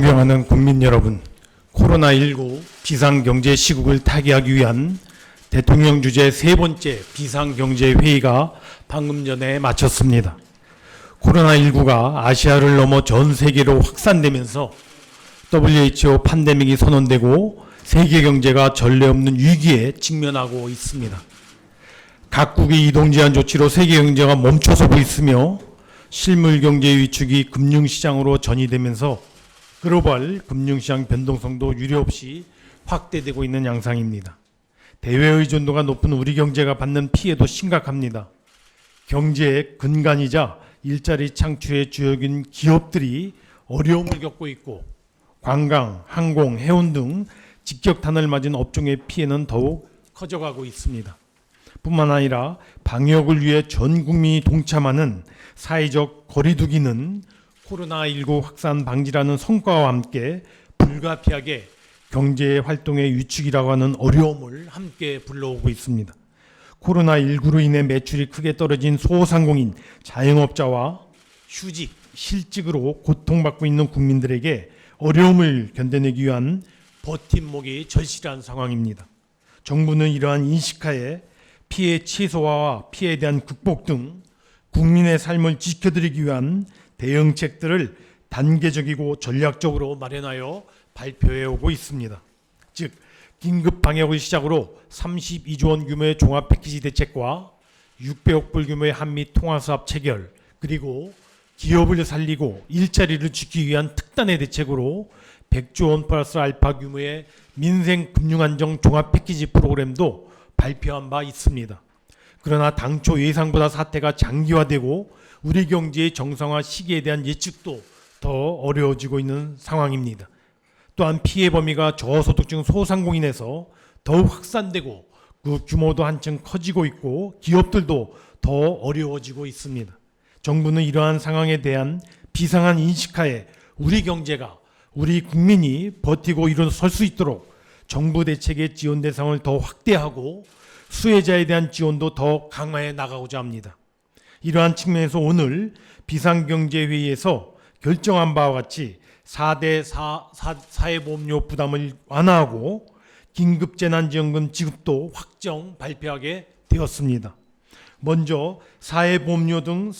존경하는 국민 여러분, 코로나19 비상경제 시국을 타개하기 위한 대통령 주재 세 번째 비상경제회의가 방금 전에 마쳤습니다. 코로나19가 아시아를 넘어 전 세계로 확산되면서 WHO 팬데믹이 선언되고 세계 경제가 전례 없는 위기에 직면하고 있습니다. 각국의 이동 제한 조치로 세계 경제가 멈춰서고 있으며 실물 경제 위축이 금융시장으로 전이되면서 글로벌 금융시장 변동성도 유례없이 확대되고 있는 양상입니다. 대외 의존도가 높은 우리 경제가 받는 피해도 심각합니다. 경제의 근간이자 일자리 창출의 주역인 기업들이 어려움을 겪고 있고 관광, 항공, 해운 등 직격탄을 맞은 업종의 피해는 더욱 커져가고 있습니다. 뿐만 아니라 방역을 위해 전 국민이 동참하는 사회적 거리두기는 코로나19 확산 방지라는 성과와 함께 불가피하게 경제 활동의 위축이라고 하는 어려움을 함께 불러오고 있습니다. 코로나19로 인해 매출이 크게 떨어진 소상공인, 자영업자와 휴직, 실직으로 고통받고 있는 국민들에게 어려움을 견뎌내기 위한 버팀목이 절실한 상황입니다. 정부는 이러한 인식하에 피해 최소화와 피해에 대한 극복 등 국민의 삶을 지켜드리기 위한 대응책들을 단계적이고 전략적으로 마련하여 발표해 오고 있습니다. 즉, 긴급 방역을 시작으로 32조 원 규모의 종합 패키지 대책과 600억 불 규모의 한미 통화사업 체결, 그리고 기업을 살리고 일자리를 지키기 위한 특단의 대책으로 100조 원 플러스 알파 규모의 민생 금융안정 종합 패키지 프로그램도 발표한 바 있습니다. 그러나 당초 예상보다 사태가 장기화되고 우리 경제의 정상화 시기에 대한 예측도 더 어려워지고 있는 상황입니다. 또한 피해 범위가 저소득층 소상공인에서 더욱 확산되고 그 규모도 한층 커지고 있고 기업들도 더 어려워지고 있습니다. 정부는 이러한 상황에 대한 비상한 인식하에 우리 경제가, 우리 국민이 버티고 일어설 수 있도록 정부 대책의 지원 대상을 더 확대하고 수혜자에 대한 지원도 더 강화해 나가고자 합니다. 이러한 측면에서 오늘 비상경제회의에서 결정한 바와 같이 4대 사회보험료 부담을 완화하고 긴급재난지원금 지급도 확정 발표하게 되었습니다. 먼저 사회보험료 등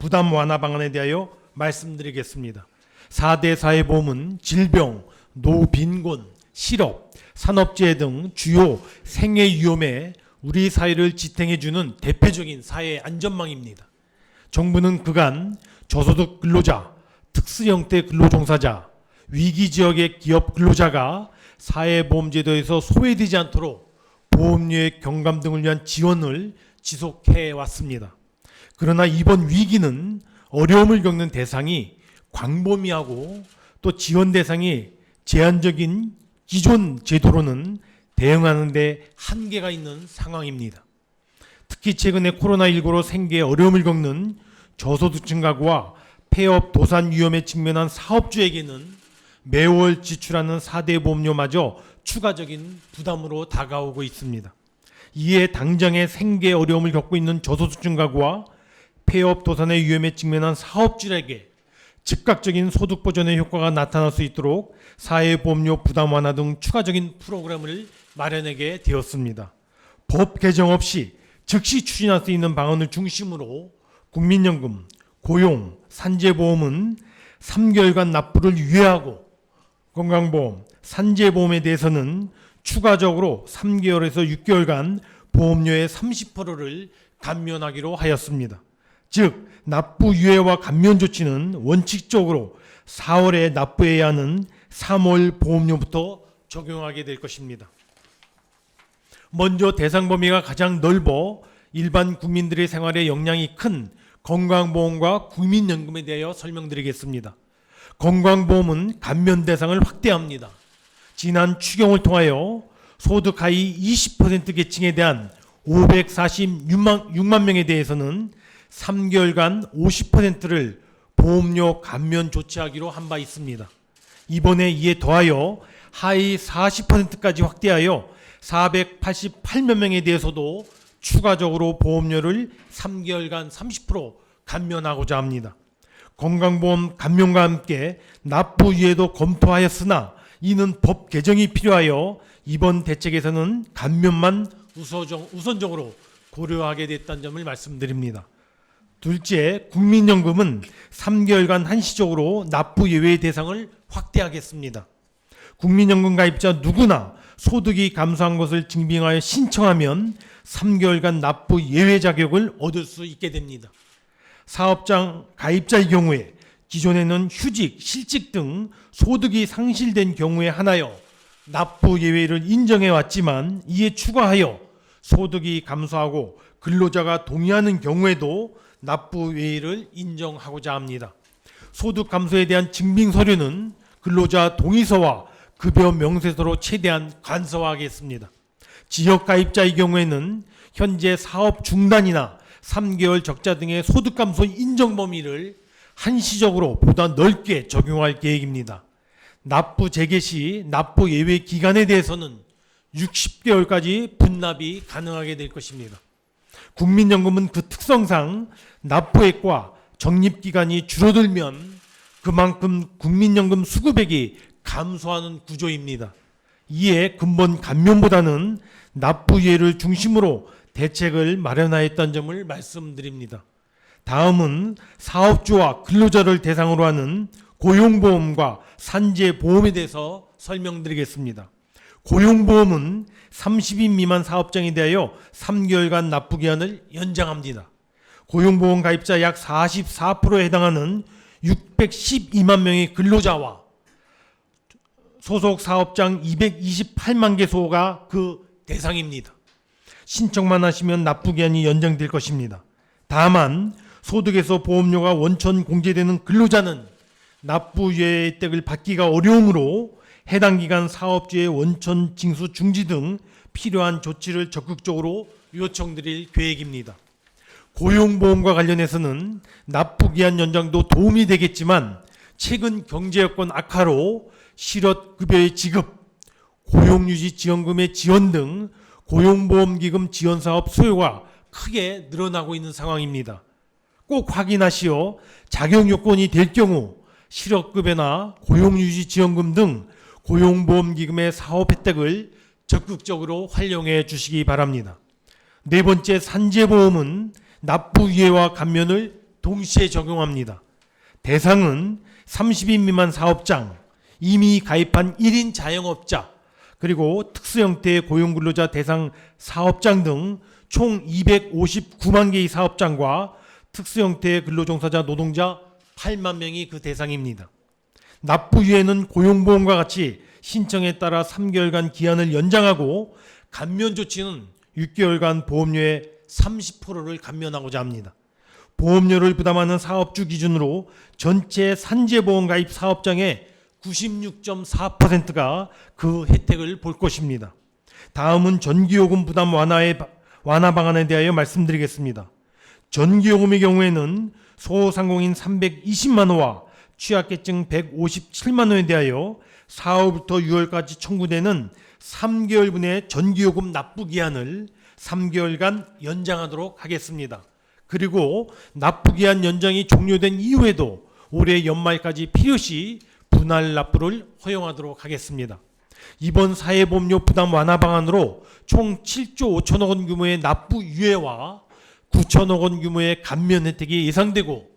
부담 완화 방안에 대하여 말씀드리겠습니다. 4대 사회보험은 질병, 노빈곤, 실업, 산업재해 등 주요 생애 위험에 우리 사회를 지탱해주는 대표적인 사회 안전망입니다. 정부는 그간 저소득 근로자, 특수 형태 근로종사자, 위기 지역의 기업 근로자가 사회보험제도에서 소외되지 않도록 보험료의 경감 등을 위한 지원을 지속해 왔습니다. 그러나 이번 위기는 어려움을 겪는 대상이 광범위하고 또 지원 대상이 제한적인 기존 제도로는 대응하는 데 한계가 있는 상황입니다. 특히 최근에 코로나19로 생계에 어려움을 겪는 저소득층 가구와 폐업 도산 위험에 직면한 사업주에게는 매월 지출하는 4대 보험료마저 추가적인 부담으로 다가오고 있습니다. 이에 당장의 생계 어려움을 겪고 있는 저소득층 가구와 폐업 도산의 위험에 직면한 사업주에게 즉각적인 소득 보전의 효과가 나타날 수 있도록 사회보험료 부담 완화 등 추가적인 프로그램을 마련하게 되었습니다. 법 개정 없이 즉시 추진할 수 있는 방안을 중심으로 국민연금, 고용, 산재보험은 3개월간 납부를 유예하고 건강보험, 산재보험에 대해서는 추가적으로 3개월에서 6개월간 보험료의 30%를 감면하기로 하였습니다. 즉, 납부 유예와 감면 조치는 원칙적으로 4월에 납부해야 하는 3월 보험료부터 적용하게 될 것입니다. 먼저 대상 범위가 가장 넓어 일반 국민들의 생활에 영향이 큰 건강보험과 국민연금에 대하여 설명드리겠습니다. 건강보험은 감면 대상을 확대합니다. 지난 추경을 통하여 소득 하위 20% 계층에 대한 546만 명에 대해서는 3개월간 50%를 보험료 감면 조치하기로 한 바 있습니다. 이번에 이에 더하여 하위 40%까지 확대하여 488만 명에 대해서도 추가적으로 보험료를 3개월간 30% 감면하고자 합니다. 건강보험 감면과 함께 납부 유예도 검토하였으나 이는 법 개정이 필요하여 이번 대책에서는 감면만 우선적으로 고려하게 됐다는 점을 말씀드립니다. 둘째, 국민연금은 3개월간 한시적으로 납부 예외 대상을 확대하겠습니다. 국민연금 가입자 누구나 소득이 감소한 것을 증빙하여 신청하면 3개월간 납부 예외 자격을 얻을 수 있게 됩니다. 사업장 가입자의 경우에 기존에는 휴직, 실직 등 소득이 상실된 경우에 한하여 납부 예외를 인정해 왔지만 이에 추가하여 소득이 감소하고 근로자가 동의하는 경우에도 납부 예외를 인정하고자 합니다. 소득 감소에 대한 증빙 서류는 근로자 동의서와 급여 명세서로 최대한 간소화하겠습니다. 지역 가입자의 경우에는 현재 사업 중단이나 3개월 적자 등의 소득 감소 인정 범위를 한시적으로 보다 넓게 적용할 계획입니다. 납부 재개 시 납부 예외 기간에 대해서는 60개월까지 분납이 가능하게 될 것입니다. 국민연금은 그 특성상 납부액과 적립기간이 줄어들면 그만큼 국민연금 수급액이 감소하는 구조입니다. 이에 근본 감면보다는 납부 예외를 중심으로 대책을 마련하였다는 점을 말씀드립니다. 다음은 사업주와 근로자를 대상으로 하는 고용보험과 산재보험에 대해서 설명드리겠습니다. 고용보험은 30인 미만 사업장에 대하여 3개월간 납부기한을 연장합니다. 고용보험 가입자 약 44%에 해당하는 612만 명의 근로자와 소속 사업장 228만 개소가 그 대상입니다. 신청만 하시면 납부기한이 연장될 것입니다. 다만 소득에서 보험료가 원천 공제되는 근로자는 납부유예 혜택을 받기가 어려우므로 해당 기간 사업주의 원천 징수 중지 등 필요한 조치를 적극적으로 요청드릴 계획입니다. 고용보험과 관련해서는 납부기한 연장도 도움이 되겠지만 최근 경제여건 악화로 실업급여의 지급, 고용유지지원금의 지원 등 고용보험기금 지원사업 수요가 크게 늘어나고 있는 상황입니다. 꼭 확인하시어 자격요건이 될 경우 실업급여나 고용유지지원금 등 고용보험기금의 사업 혜택을 적극적으로 활용해 주시기 바랍니다. 네 번째, 산재보험은 납부유예와 감면을 동시에 적용합니다. 대상은 30인 미만 사업장, 이미 가입한 1인 자영업자, 그리고 특수형태의 고용근로자 대상 사업장 등 총 259만 개의 사업장과 특수형태의 근로종사자 노동자 8만 명이 그 대상입니다. 납부유예는 고용보험과 같이 신청에 따라 3개월간 기한을 연장하고 감면 조치는 6개월간 보험료의 30%를 감면하고자 합니다. 보험료를 부담하는 사업주 기준으로 전체 산재보험 가입 사업장의 96.4%가 그 혜택을 볼 것입니다. 다음은 전기요금 부담 완화 방안에 대하여 말씀드리겠습니다. 전기요금의 경우에는 소상공인 320만 호와 취약계층 157만 호에 대하여 4월부터 6월까지 청구되는 3개월분의 전기요금 납부 기한을 3개월간 연장하도록 하겠습니다. 그리고 납부 기한 연장이 종료된 이후에도 올해 연말까지 필요시 분할 납부를 허용하도록 하겠습니다. 이번 사회보험료 부담 완화 방안으로 총 7조 5천억 원 규모의 납부 유예와 9천억 원 규모의 감면 혜택이 예상되고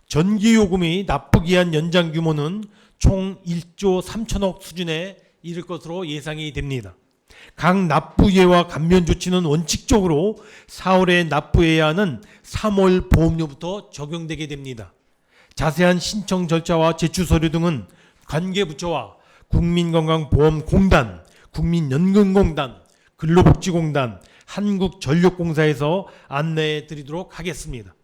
전기요금의 납부기한 연장 규모는 총 1조 3천억 수준에 이를 것으로 예상이 됩니다. 각 납부유예와 감면 조치는 원칙적으로 4월에 납부해야 하는 3월 보험료부터 적용되게 됩니다. 자세한 신청 절차와 제출 서류 등은 관계부처와 국민건강보험공단, 국민연금공단, 근로복지공단, 한국전력공사에서 안내해 드리도록 하겠습니다.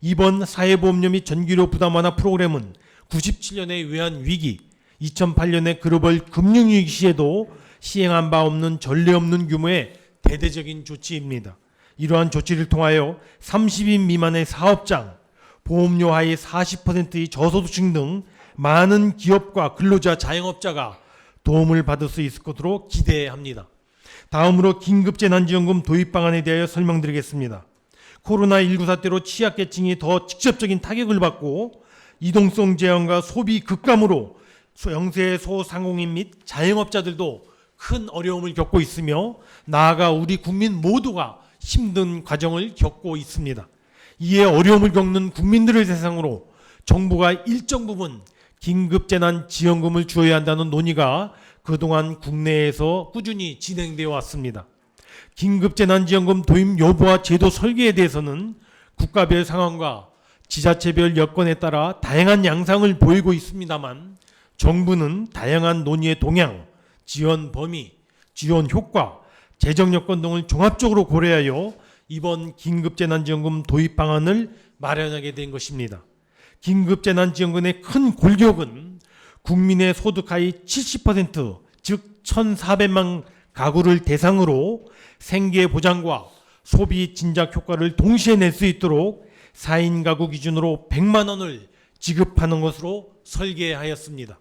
이번 사회보험료 및 전기료 부담 완화 프로그램은 97년의 외환위기, 2008년의 글로벌 금융위기 시에도 시행한 바 없는 전례 없는 규모의 대대적인 조치입니다. 이러한 조치를 통하여 30인 미만의 사업장, 보험료 하위 40%의 저소득층 등 많은 기업과 근로자, 자영업자가 도움을 받을 수 있을 것으로 기대합니다. 다음으로 긴급재난지원금 도입 방안에 대하여 설명드리겠습니다. 코로나19 사태로 취약계층이 더 직접적인 타격을 받고 이동성 제한과 소비 급감으로 영세 소상공인 및 자영업자들도 큰 어려움을 겪고 있으며 나아가 우리 국민 모두가 힘든 과정을 겪고 있습니다. 이에 어려움을 겪는 국민들을 대상으로 정부가 일정 부분 긴급재난지원금을 주어야 한다는 논의가 그동안 국내에서 꾸준히 진행되어 왔습니다. 긴급재난지원금 도입 여부와 제도 설계에 대해서는 국가별 상황과 지자체별 여건에 따라 다양한 양상을 보이고 있습니다만 정부는 다양한 논의의 동향, 지원 범위, 지원 효과, 재정 여건 등을 종합적으로 고려하여 이번 긴급재난지원금 도입 방안을 마련하게 된 것입니다. 긴급재난지원금의 큰 골격은 국민의 소득 하위 70%, 즉 1,400만 가구를 대상으로 생계 보장과 소비 진작 효과를 동시에 낼 수 있도록 4인 가구 기준으로 100만 원을 지급하는 것으로 설계하였습니다.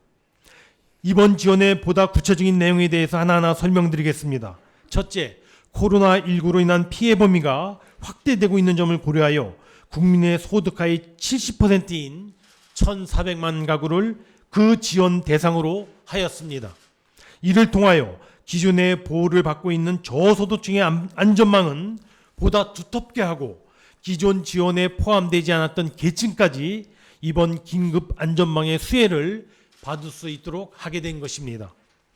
이번 지원의 보다 구체적인 내용에 대해서 하나하나 설명드리겠습니다. 첫째, 코로나19로 인한 피해 범위가 확대되고 있는 점을 고려하여 국민의 소득 하위 70%인 1,400만 가구를 그 지원 대상으로 하였습니다. 이를 통하여 기존의 보호를 받고 있는 저소득층의 안전망은 보다 두텁게 하고 기존 지원에 포함되지 않았던 계층까지 이번 긴급 안전망의 수혜를 받을 수 있도록 하게 된 것입니다.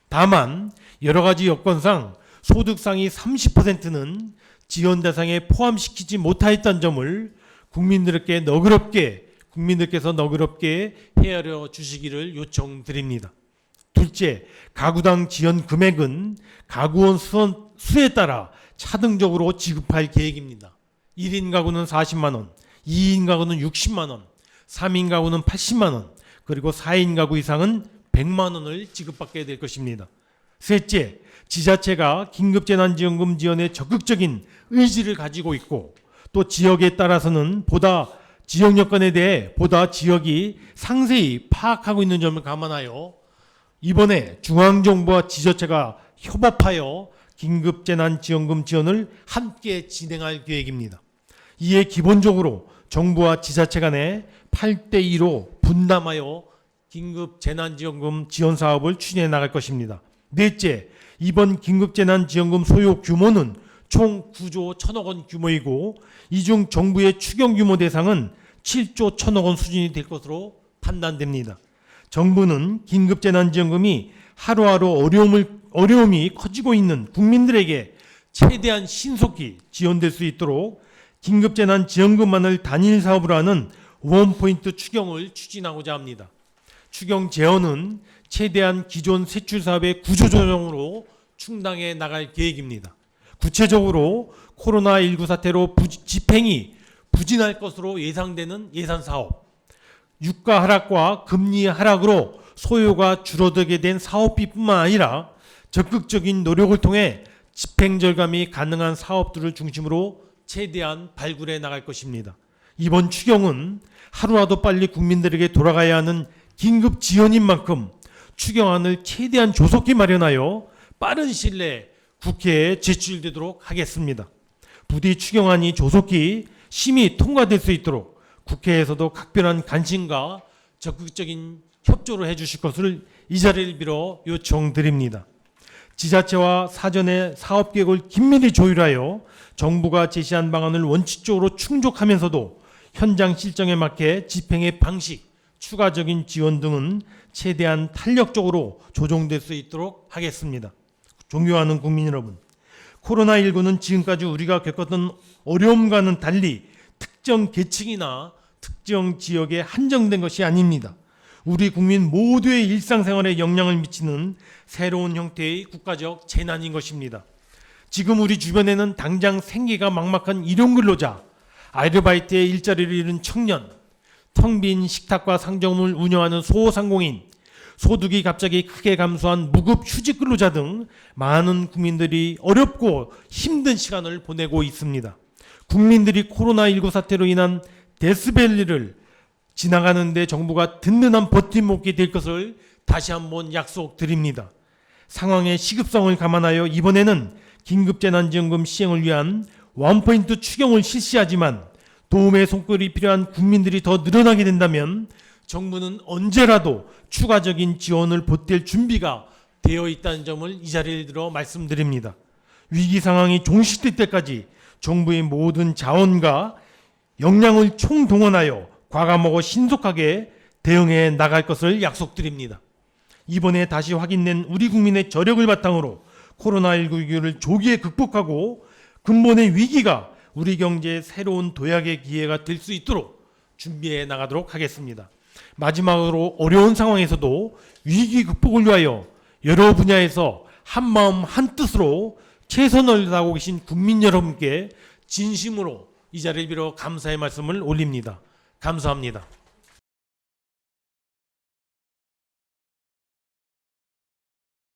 다만 여러 가지 여건상 소득 상위 30%는 지원 대상에 포함시키지 못하였던 점을 국민들께서 너그럽게 헤아려 주시기를 요청드립니다. 둘째, 가구당 지원 금액은 가구원 수에 따라 차등적으로 지급할 계획입니다. 1인 가구는 40만 원, 2인 가구는 60만 원, 3인 가구는 80만 원, 그리고 4인 가구 이상은 100만 원을 지급받게 될 것입니다. 셋째, 지자체가 긴급재난지원금 지원에 적극적인 의지를 가지고 있고 또 지역에 따라서는 지역 여건에 대해 보다 지역이 상세히 파악하고 있는 점을 감안하여 이번에 중앙정부와 지자체가 협업하여 긴급재난지원금 지원을 함께 진행할 계획입니다. 이에 기본적으로 정부와 지자체 간에 8대2로 분담하여 긴급재난지원금 지원 사업을 추진해 나갈 것입니다. 넷째, 이번 긴급재난지원금 소요 규모는 총 9조 1천억 원 규모이고 이 중 정부의 추경 규모 대상은 7조 1천억 원 수준이 될 것으로 판단됩니다. 정부는 긴급재난지원금이 하루하루 어려움이 커지고 있는 국민들에게 최대한 신속히 지원될 수 있도록 긴급재난지원금만을 단일 사업으로 하는 원포인트 추경을 추진하고자 합니다. 추경 재원은 최대한 기존 세출 사업의 구조조정으로 충당해 나갈 계획입니다. 구체적으로 코로나19 사태로 집행이 부진할 것으로 예상되는 예산 사업, 유가 하락과 금리 하락으로 소요가 줄어들게 된 사업비뿐만 아니라 적극적인 노력을 통해 집행 절감이 가능한 사업들을 중심으로 최대한 발굴해 나갈 것입니다. 이번 추경은 하루라도 빨리 국민들에게 돌아가야 하는 긴급 지원인 만큼 추경안을 최대한 조속히 마련하여 빠른 시일 내에 국회에 제출되도록 하겠습니다. 부디 추경안이 조속히 심의 통과될 수 있도록 국회에서도 각별한 관심과 적극적인 협조를 해주실 것을 이 자리를 빌어 요청드립니다. 지자체와 사전에 사업계획을 긴밀히 조율하여 정부가 제시한 방안을 원칙적으로 충족하면서도 현장 실정에 맞게 집행의 방식, 추가적인 지원 등은 최대한 탄력적으로 조정될 수 있도록 하겠습니다. 존경하는 국민 여러분, 코로나19는 지금까지 우리가 겪었던 어려움과는 달리 특정 계층이나 특정 지역에 한정된 것이 아닙니다. 우리 국민 모두의 일상생활에 영향을 미치는 새로운 형태의 국가적 재난인 것입니다. 지금 우리 주변에는 당장 생계가 막막한 일용근로자, 아르바이트의 일자리를 잃은 청년, 텅 빈 식탁과 상점을 운영하는 소상공인, 소득이 갑자기 크게 감소한 무급 휴직 근로자 등 많은 국민들이 어렵고 힘든 시간을 보내고 있습니다. 국민들이 코로나19 사태로 인한 데스밸리를 지나가는데 정부가 든든한 버팀목이 될 것을 다시 한번 약속드립니다. 상황의 시급성을 감안하여 이번에는 긴급재난지원금 시행을 위한 원포인트 추경을 실시하지만 도움의 손길이 필요한 국민들이 더 늘어나게 된다면 정부는 언제라도 추가적인 지원을 보탤 준비가 되어 있다는 점을 이 자리를 들어 말씀드립니다. 위기 상황이 종식될 때까지 정부의 모든 자원과 역량을 총동원하여 과감하고 신속하게 대응해 나갈 것을 약속드립니다. 이번에 다시 확인된 우리 국민의 저력을 바탕으로 코로나19 위기를 조기에 극복하고 근본의 위기가 우리 경제의 새로운 도약의 기회가 될 수 있도록 준비해 나가도록 하겠습니다. 마지막으로 어려운 상황에서도 위기 극복을 위하여 여러 분야에서 한마음 한뜻으로 최선을 다하고 계신 국민 여러분께 진심으로 이 자리를 빌어 감사의 말씀을 올립니다. 감사합니다.